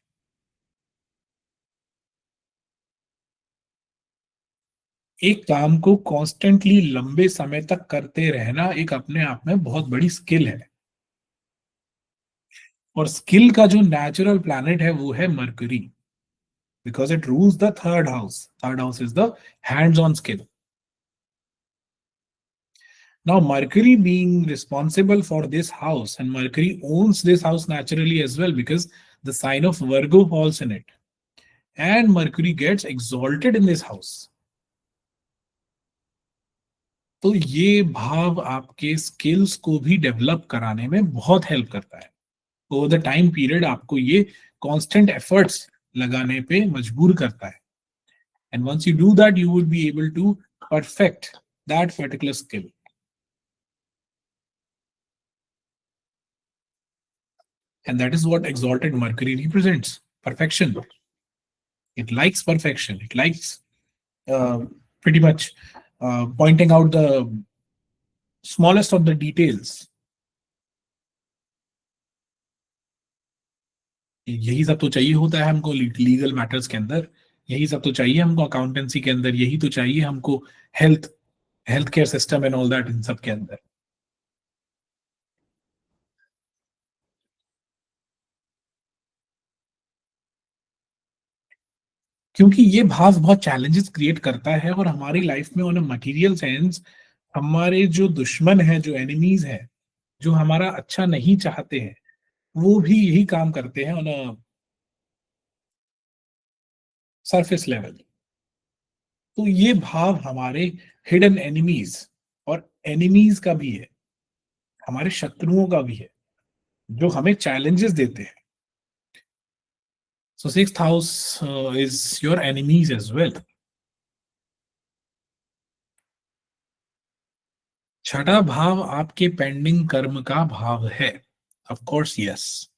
Speaker 1: एक काम को कॉन्स्टेंटली लंबे समय तक करते रहना एक अपने आप में बहुत बड़ी स्किल है। और स्किल का जो नेचुरल प्लैनेट है वो है mercury, because it rules the third house. Third house is the hands on skill. Now, Mercury being responsible for this house, and Mercury owns this house naturally as well because the sign of Virgo falls in it, and Mercury gets exalted in this house. तो ये भाव आपके skills को भी develop कराने में बहुत help करता है। ओवर द टाइम पीरियड आपको ये कांस्टेंट एफर्ट्स लगाने पे मजबूर करता है। And once you do that, you would be able to perfect that particular skill. And that is what exalted Mercury represents: perfection. It likes perfection. It likes uh, pretty much pointing out the smallest of the details. यही सब तो चाहिए होता है हमको legal matters के अंदर, यही सब तो चाहिए हमको अकाउंटेंसी के अंदर, यही तो चाहिए हमको health health care system and all that, इन सब के अंदर। क्योंकि ये भाव बहुत चैलेंजेस क्रिएट करता है, और हमारी लाइफ में ऑन अ मटेरियल सेंस हमारे जो दुश्मन है, जो एनिमीज है, जो हमारा अच्छा नहीं चाहते हैं, वो भी यही काम करते हैं ऑन अ सरफेस लेवल। तो ये भाव हमारे हिडन एनिमीज और एनिमीज का भी है, हमारे शत्रुओं का भी है, जो हमें चैलेंजेस देते हैं। So sixth house is your enemies as well. छठा भाव आपके पेंडिंग कर्म का भाव है। Of course yes,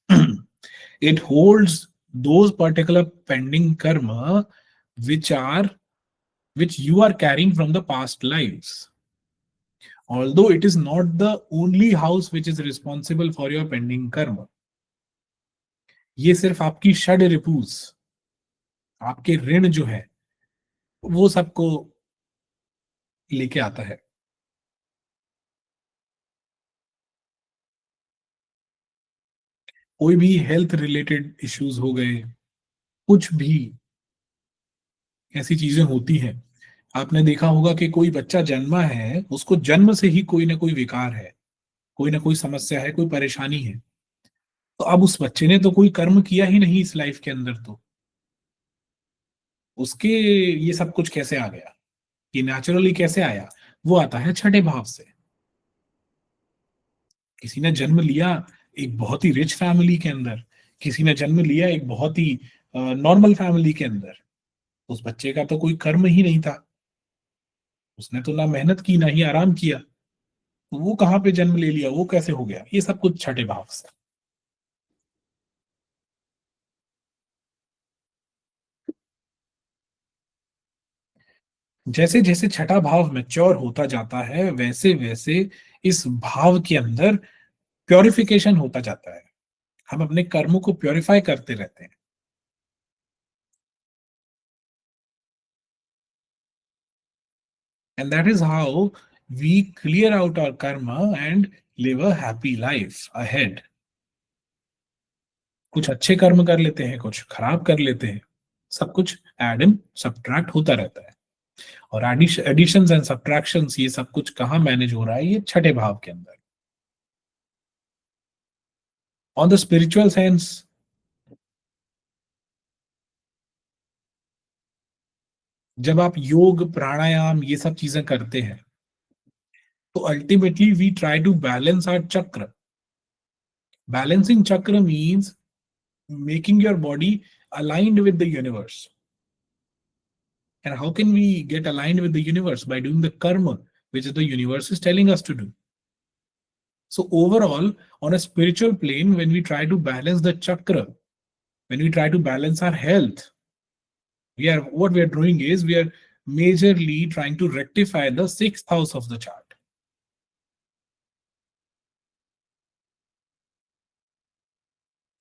Speaker 1: it holds those particular pending कर्म which are which you are carrying from the past lives, although it is not the only house which is responsible for your pending karma. ये सिर्फ आपकी षड रिपुज, आपके ऋण जो है, वो सबको लेके आता है। कोई भी हेल्थ रिलेटेड इश्यूज हो गए, कुछ भी ऐसी चीजें होती हैं। आपने देखा होगा कि कोई बच्चा जन्मा है, उसको जन्म से ही कोई ना कोई विकार है, कोई ना कोई समस्या है, कोई परेशानी है। तो अब उस बच्चे ने तो कोई कर्म किया ही नहीं इस लाइफ के अंदर, तो उसके ये सब कुछ कैसे आ गया, ये नेचुरली कैसे आया? वो आता है छठे भाव से। किसी ने जन्म लिया एक बहुत ही रिच फैमिली के अंदर, किसी ने जन्म लिया एक बहुत ही नॉर्मल फैमिली के अंदर, उस बच्चे का तो कोई कर्म ही नहीं था। उसने तो ना मेहनत की ना ही आराम किया, तो वो कहाँ पे जन्म ले लिया, वो कैसे हो गया, ये सब कुछ छठे भाव से। जैसे जैसे छठा भाव मैच्योर होता जाता है, वैसे वैसे इस भाव के अंदर प्योरिफिकेशन होता जाता है। हम अपने कर्मों को प्योरीफाई करते रहते हैं। And that is how we clear out our karma and live a happy life ahead. कुछ अच्छे कर्म कर लेते हैं, कुछ खराब कर लेते हैं, सब कुछ एड एंड सब्ट्रैक्ट होता रहता है। और एडिशंस एंड सब्ट्रैक्शंस, ये सब कुछ कहाँ मैनेज हो रहा है, ये छठे भाव के अंदर। ऑन द स्पिरिचुअल सेंस, जब आप योग प्राणायाम ये सब चीजें करते हैं, तो ultimately we try to balance our chakra. Balancing chakra means making your body aligned with the universe. And how can we get aligned with the universe? By doing the karma which the universe is telling us to do. So overall, on a spiritual plane, when we try to balance the chakra, when we try to balance our health, we are what we are doing is we are majorly trying to rectify the sixth house of the chart.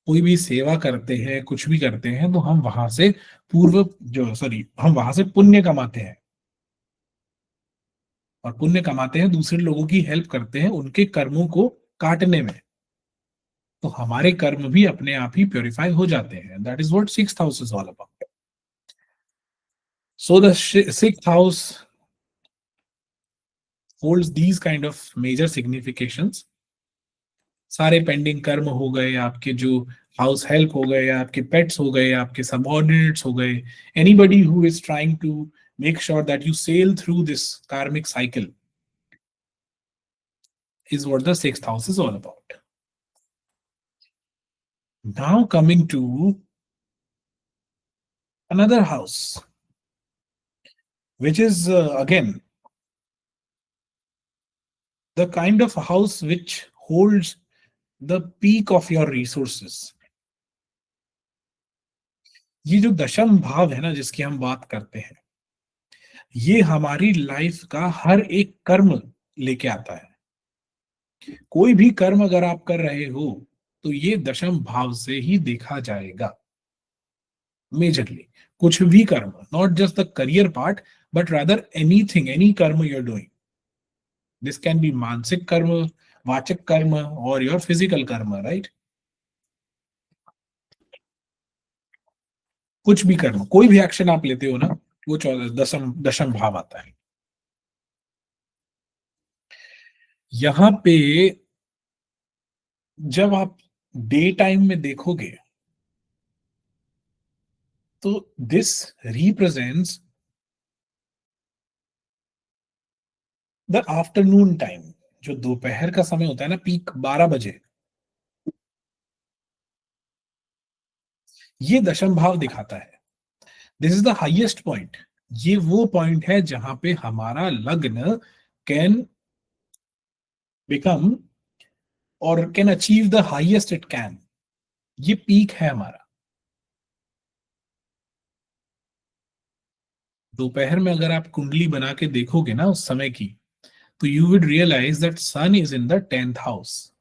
Speaker 1: कोई भी सेवा करते हैं, कुछ भी करते हैं, तो हम वहां से पूर्व जो सॉरी हम वहां से पुण्य कमाते हैं, और पुण्य कमाते हैं, दूसरे लोगों की हेल्प करते हैं उनके कर्मों को काटने में। तो हमारे कर्म भी अपने आप ही प्योरीफाई हो जाते हैं। That is what sixth house is all about. So the sixth house holds these kind of major significations. सारे पेंडिंग कर्म हो गए आपके, जो हाउस हेल्प हो गए, आपके पेट्स हो गए, आपके सबऑर्डिनेट्स हो गए, anybody who is trying to make sure that you sail through this karmic cycle is what the sixth house is all about. Now coming to another house, which is again the kind of house which holds the peak of your resources. ये जो दशम भाव है ना, जिसकी हम बात करते हैं, ये हमारी लाइफ का हर एक कर्म लेके आता है। कोई भी कर्म अगर आप कर रहे हो, तो ये दशम भाव से ही देखा जाएगा मेजरली। कुछ भी कर्म, not just the career part, but rather anything, any कर्म you are doing. This can be मानसिक कर्म, वाचक कर्म, और योर फिजिकल कर्म, राइट। कुछ भी कर्म, कोई भी एक्शन आप लेते हो ना, वो चौदह दशम दशम भाव आता है। यहां पे जब आप डे टाइम में देखोगे, तो this represents the afternoon time. जो दोपहर का समय होता है ना, पीक 12 बजे, ये दशम भाव दिखाता है। This is the highest point. ये वो पॉइंट है जहां पे हमारा लग्न कैन बिकम और can achieve the highest it can. ये पीक है हमारा। दोपहर में अगर आप कुंडली बना के देखोगे ना उस समय की, तो you would realize that sun is in the 10th house.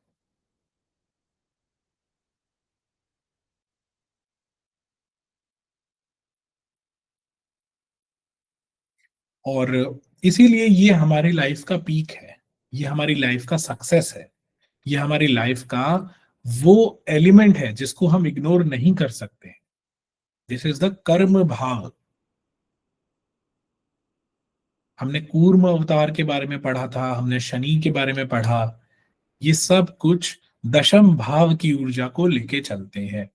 Speaker 1: और इसीलिए ये हमारी लाइफ का पीक है, ये हमारी लाइफ का सक्सेस है, ये हमारी लाइफ का वो एलिमेंट है जिसको हम इग्नोर नहीं कर सकते। दिस इज द कर्म भाव। हमने कूर्म अवतार के बारे में पढ़ा था, हमने शनि के बारे में पढ़ा। ये सब कुछ दशम भाव की ऊर्जा को लेके चलते हैं।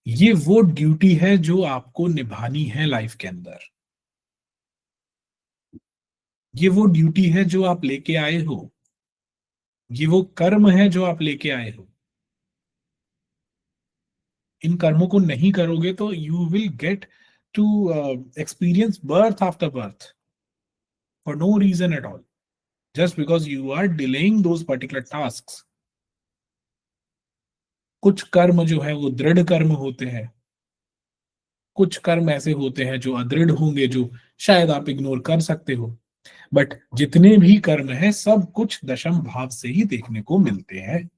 Speaker 1: ये वो ड्यूटी है जो आपको निभानी है लाइफ के अंदर। ये वो ड्यूटी है जो आप लेके आए हो। ये वो कर्म है जो आप लेके आए हो। इन कर्मों को नहीं करोगे तो you will get to experience birth after birth for no reason at all, just because you are delaying those particular tasks. कुछ कर्म जो है वो दृढ़ कर्म होते हैं, कुछ कर्म ऐसे होते हैं जो अदृढ़ होंगे, जो शायद आप इग्नोर कर सकते हो। बट जितने भी कर्म हैं सब कुछ दशम भाव से ही देखने को मिलते हैं।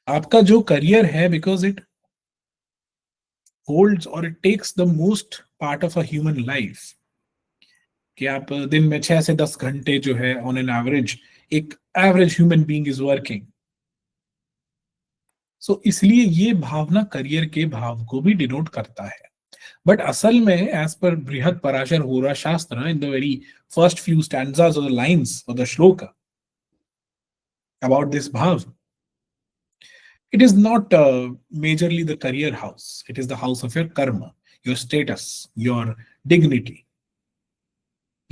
Speaker 1: आपका जो करियर है, बिकॉज इट होल्ड्स और it takes the most part of a human life, कि आप दिन में 6 से 10 घंटे जो है ऑन एन एवरेज एक average human being is working. So इसलिए ये भावना करियर के भाव को भी डिनोट करता है। बट असल में एज पर बृहद पराशर होरा शास्त्र, in the very first few stanzas और द लाइन्स और द श्लोक अबाउट दिस भाव, it is not majorly the career house, it is the house of your karma, your status, your dignity।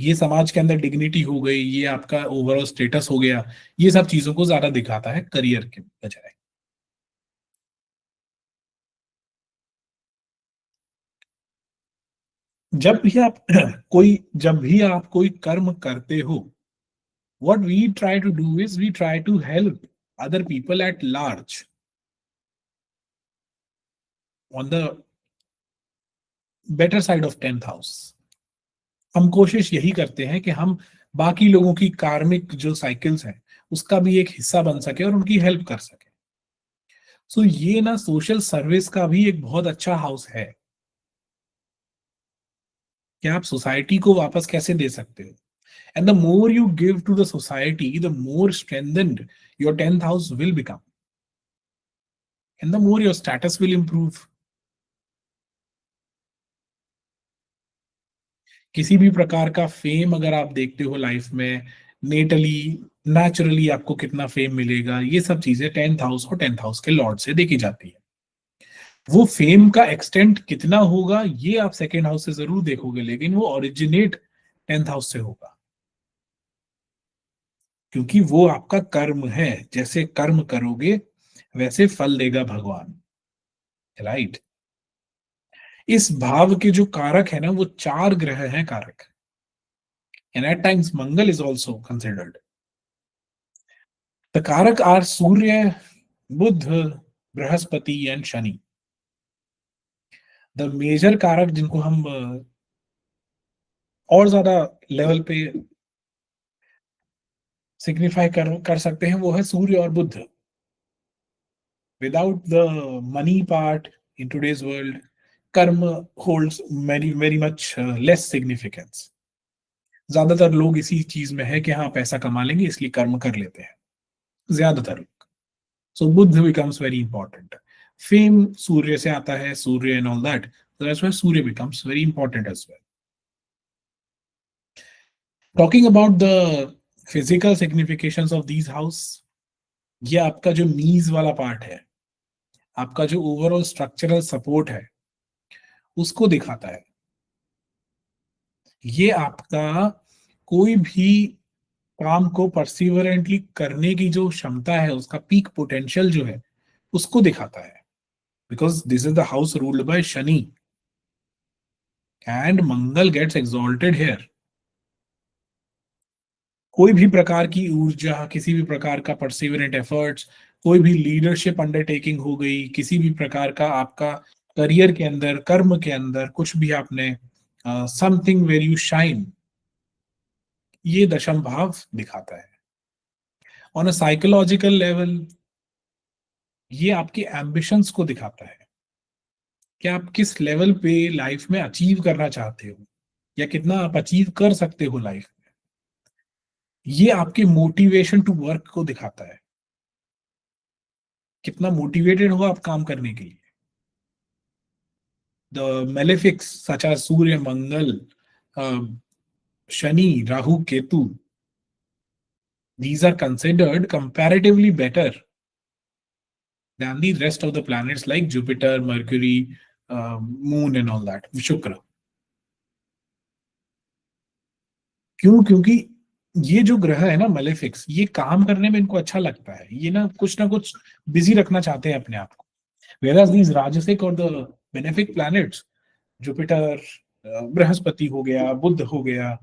Speaker 1: ये समाज के अंदर डिग्निटी हो गई, ये आपका ओवरऑल स्टेटस हो गया, ये सब चीजों को ज्यादा दिखाता है करियर के बजाय। जब भी आप कोई कर्म करते हो, what we try to do is we try to help other people at large on the better side of 10th house। हम कोशिश यही करते हैं कि हम बाकी लोगों की कार्मिक जो साइकिल्स हैं उसका भी एक हिस्सा बन सके और उनकी हेल्प कर सके। सो ये ना सोशल सर्विस का भी एक बहुत अच्छा हाउस है कि आप सोसाइटी को वापस कैसे दे सकते हो। And the more you give to the society, the more strengthened your 10th house will become, and the more your status will improve. किसी भी प्रकार का फेम अगर आप देखते हो लाइफ में, नेटली नेचुरली आपको कितना फेम मिलेगा, ये सब चीजें 10th हाउस और 10th हाउस के लॉर्ड से देखी जाती है। वो फेम का एक्सटेंट कितना होगा ये आप सेकेंड हाउस से जरूर देखोगे, लेकिन वो ओरिजिनेट 10th हाउस से होगा, क्योंकि वो आपका कर्म है। जैसे कर्म करोगे वैसे फल देगा भगवान, राइट। इस भाव के जो कारक है ना, वो 4 ग्रह हैं कारक, and at times Mangal is also considered. The Karak are Surya, Buddha, Brahaspati and Shani. The major कारक जिनको हम और ज्यादा लेवल पे सिग्निफाई कर सकते हैं वो है सूर्य और बुध। Without the money part in today's world, कर्म holds very much less significance. ज्यादातर लोग इसी चीज में है कि हाँ पैसा कमा लेंगे इसलिए कर्म कर लेते हैं, ज्यादातर लोग। So Buddha becomes very important. Fame Surya से आता है, Surya and all that. So that's why Surya becomes very important as well. Talking about the physical significations of these house, ये आपका जो नीज वाला पार्ट है, आपका जो ओवरऑल स्ट्रक्चरल सपोर्ट है, उसको दिखाता है। ये आपका कोई भी काम को परसिवरेंटली करने की जो क्षमता है, उसका पीक पोटेंशियल जो है, उसको दिखाता है। Because this is the house ruled by Shani, and Mangal gets exalted here. कोई भी प्रकार की ऊर्जा, किसी भी प्रकार का परसिवरेंट एफर्ट्स, कोई भी लीडरशिप अंडरटेकिंग हो गई, किसी भी प्रकार का आपका करियर के अंदर, कर्म के अंदर कुछ भी आपने समथिंग वेयर यू शाइन, ये दशम भाव दिखाता है। ऑन अ साइकोलॉजिकल लेवल ये आपके एम्बिशंस को दिखाता है कि आप किस लेवल पे लाइफ में अचीव करना चाहते हो या कितना आप अचीव कर सकते हो लाइफ में। ये आपके मोटिवेशन टू वर्क को दिखाता है, कितना मोटिवेटेड हो आप काम करने के लिए। The malefics such as Surya, Mangal, Shani, Rahu, Ketu, these are considered comparatively better than the rest of the planets like Jupiter, Mercury, Moon and all that, शुक्र। क्यों? क्योंकि ये जो ग्रह है ना मेलेफिक्स, ये काम करने में इनको अच्छा लगता है, ये ना कुछ बिजी रखना चाहते हैं अपने आप को। Whereas these Rajasic और the benefic planets, Jupiter, Brihaspati हो गया, बुध हो गया,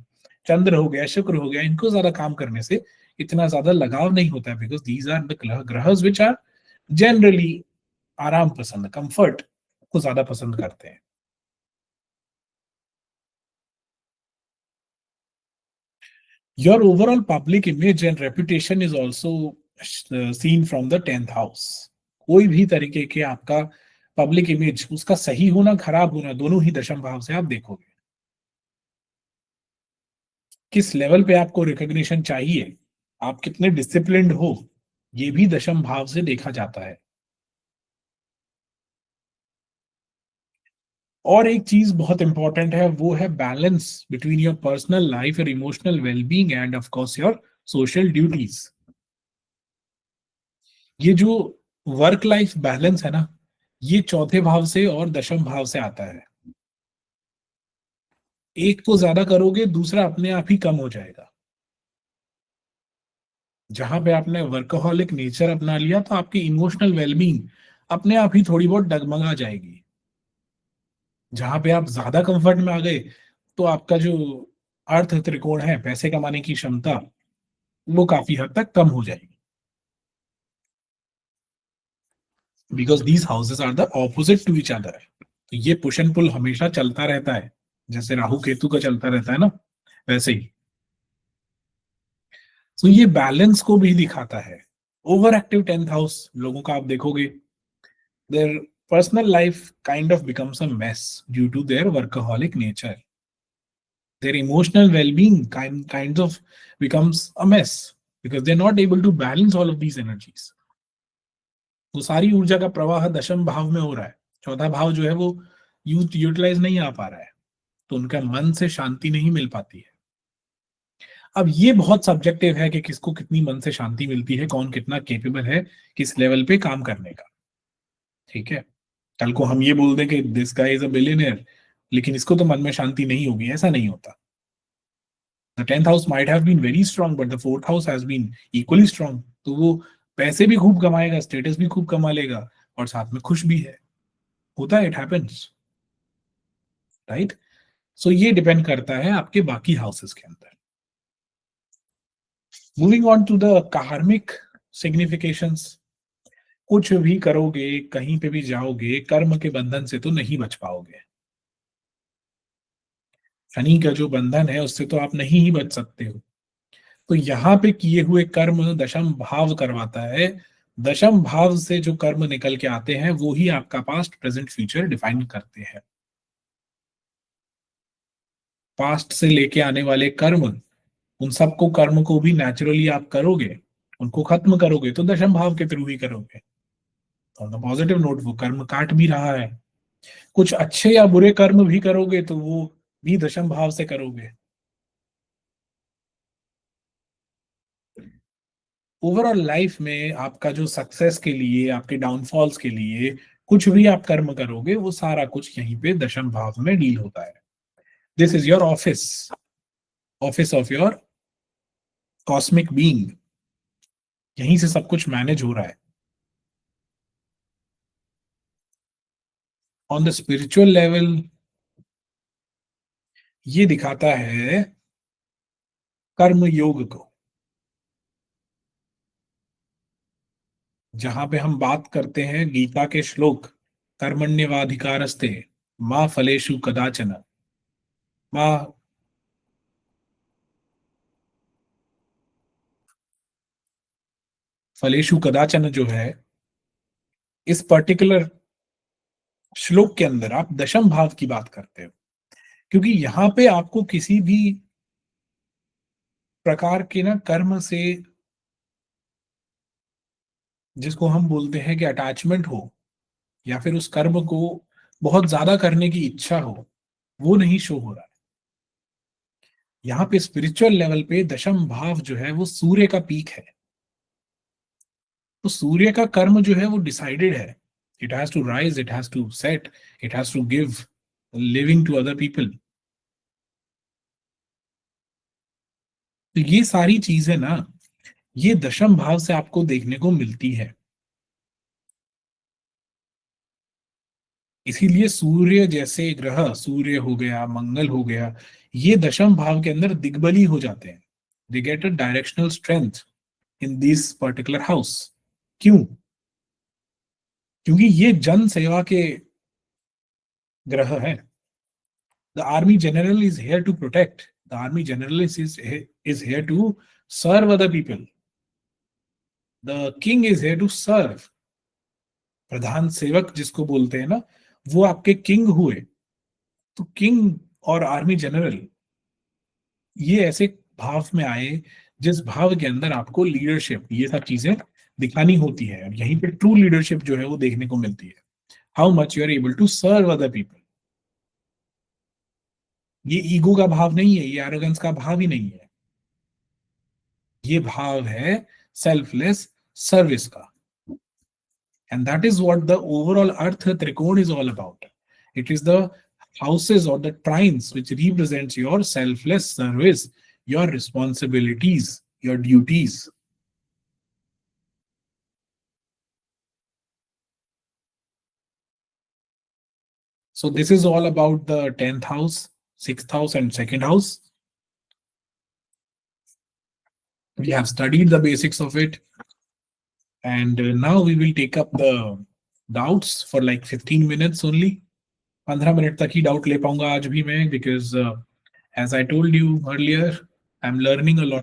Speaker 1: चंद्र हो गया, शुक्र हो गया, इनको ज्यादा काम करने से इतना ज्यादा लगाव नहीं होता है, बिकॉज दीज आर द ग्रहस विच आर जनरली आराम पसंद, कंफर्ट को ज्यादा पसंद करते हैं. Your overall public image and reputation is also seen from the 10th house. कोई भी तरीके के आपका पब्लिक इमेज, उसका सही होना खराब होना दोनों ही दशम भाव से आप देखोगे. किस लेवल पे आपको रिकॉग्निशन चाहिए, आप कितने डिसिप्लिन्ड हो, ये भी दशम भाव से देखा जाता है. और एक चीज बहुत इंपॉर्टेंट है, वो है balance between your personal life, your emotional wellbeing end of course your social duties. ये जो वर्क लाइफ बैलेंस है ना, ये चौथे भाव से और दशम भाव से आता है. एक को ज्यादा करोगे, दूसरा अपने आप ही कम हो जाएगा. जहां पे आपने वर्कहोलिक नेचर अपना लिया, तो आपकी इमोशनल वेलबींग अपने आप ही थोड़ी बहुत डगमगा जाएगी. जहां पे आप ज्यादा कंफर्ट में आ गए, तो आपका जो अर्थ त्रिकोण है, पैसे कमाने की क्षमता, वो काफी हद तक कम हो जाएगी. Because these houses are the opposite to each other. तो ये पुश एंड पुल हमेशा चलता रहता है, जैसे राहु केतु का चलता रहता है ना, वैसे ही. तो ये बैलेंस को भी दिखाता है. ओवर एक्टिव 10th हाउस लोगों का आप देखोगे, their personal life kind of becomes a mess due to their workaholic nature. Their emotional well-being kinds of becomes a mess because they're not able to balance all of these energies. वो सारी ऊर्जा का प्रवाह दशम भाव में हो रहा है, चौथा भाव जो है वो यूटिलाइज नहीं आ पा रहा है, तो उनका मन से शांति नहीं मिल पाती है. अब ये बहुत सब्जेक्टिव है कि किसको कितनी मन से शांति मिलती है, कौन कितना केपेबल है किस लेवल पे काम करने का. ठीक है, कल को हम ये बोल दें कि this guy is a billionaire, लेकिन इसको तो मन में शांति नहीं होगी, ऐसा नहीं होता. The 10th house might have been very strong, but the fourth house has been equally strong. तो वो पैसे भी खूब कमाएगा, स्टेटस भी खूब कमा लेगा, और साथ में खुश भी है. होता है, इट हैपेंस, राइट. सो ये डिपेंड करता है आपके बाकी हाउसेस के अंदर. Moving on to the karmic significations. कुछ भी करोगे, कहीं पे भी जाओगे, कर्म के बंधन से तो नहीं बच पाओगे. शनि का जो बंधन है, उससे तो आप नहीं ही बच सकते हो. तो यहाँ पे किए हुए कर्म दशम भाव करवाता है. दशम भाव से जो कर्म निकल के आते हैं, वो ही आपका पास्ट प्रेजेंट फ्यूचर डिफाइन करते हैं. पास्ट से लेके आने वाले कर्म, उन सबको कर्म को भी नेचुरली आप करोगे, उनको खत्म करोगे तो दशम भाव के थ्रू ही करोगे. ऑन द पॉजिटिव नोट, वो कर्म काट भी रहा है. कुछ अच्छे या बुरे कर्म भी करोगे, तो वो भी दशम भाव से करोगे. ओवरऑल लाइफ में आपका जो सक्सेस के लिए, आपके डाउनफॉल्स के लिए कुछ भी आप कर्म करोगे, वो सारा कुछ यहीं पे दशम भाव में डील होता है. This is your office, office of your cosmic being. यहीं से सब कुछ मैनेज हो रहा है. ऑन द स्पिरिचुअल लेवल, ये दिखाता है कर्म योग को. जहां पे हम बात करते हैं गीता के श्लोक, कर्मण्यवाधिकारस्ते माँ फलेषु कदाचन, माँ फलेषु कदाचन जो है, इस पर्टिकुलर श्लोक के अंदर आप दशम भाव की बात करते हो. क्योंकि यहाँ पे आपको किसी भी प्रकार के ना कर्म से, जिसको हम बोलते हैं कि अटैचमेंट हो, या फिर उस कर्म को बहुत ज्यादा करने की इच्छा हो, वो नहीं शो हो रहा है. यहाँ पे स्पिरिचुअल लेवल पे दशम भाव जो है वो सूर्य का पीक है. तो सूर्य का कर्म जो है वो डिसाइडेड है. It has to rise, it has to set, it has to give living to other people. तो ये सारी चीजें ना, ये दशम भाव से आपको देखने को मिलती है. इसीलिए सूर्य जैसे ग्रह, सूर्य हो गया, मंगल हो गया, ये दशम भाव के अंदर दिग्बली हो जाते हैं. They get a directional strength in this particular house. क्यों? क्योंकि ये जन सेवा के ग्रह है. The army general is here to protect. The army general is here to serve other people. The king is here to serve. प्रधान सेवक जिसको बोलते हैं ना, वो आपके किंग हुए. तो किंग और आर्मी जनरल ये ऐसे भाव में आए जिस भाव के अंदर आपको लीडरशिप, ये सब चीजें दिखानी होती है. और यहीं पे ट्रू लीडरशिप जो है वो देखने को मिलती है. How much you are able to serve other people. ये ईगो का भाव नहीं है, ये एरोगेंस का भाव ही नहीं है. ये भाव है सेल्फलेस सर्विस का. And that is what the overall Earth Trikona is all about. It is the houses or the trines which represents your selfless service, your responsibilities, your duties. So this is all about the 10th house, 6th house and 2nd house. We have studied the basics of it. And now we will take up the doubts for like 15 minutes only. 15 minute तक ही doubt ले पाऊंगा आज भी मैं, because as I told you earlier, I'm learning a lot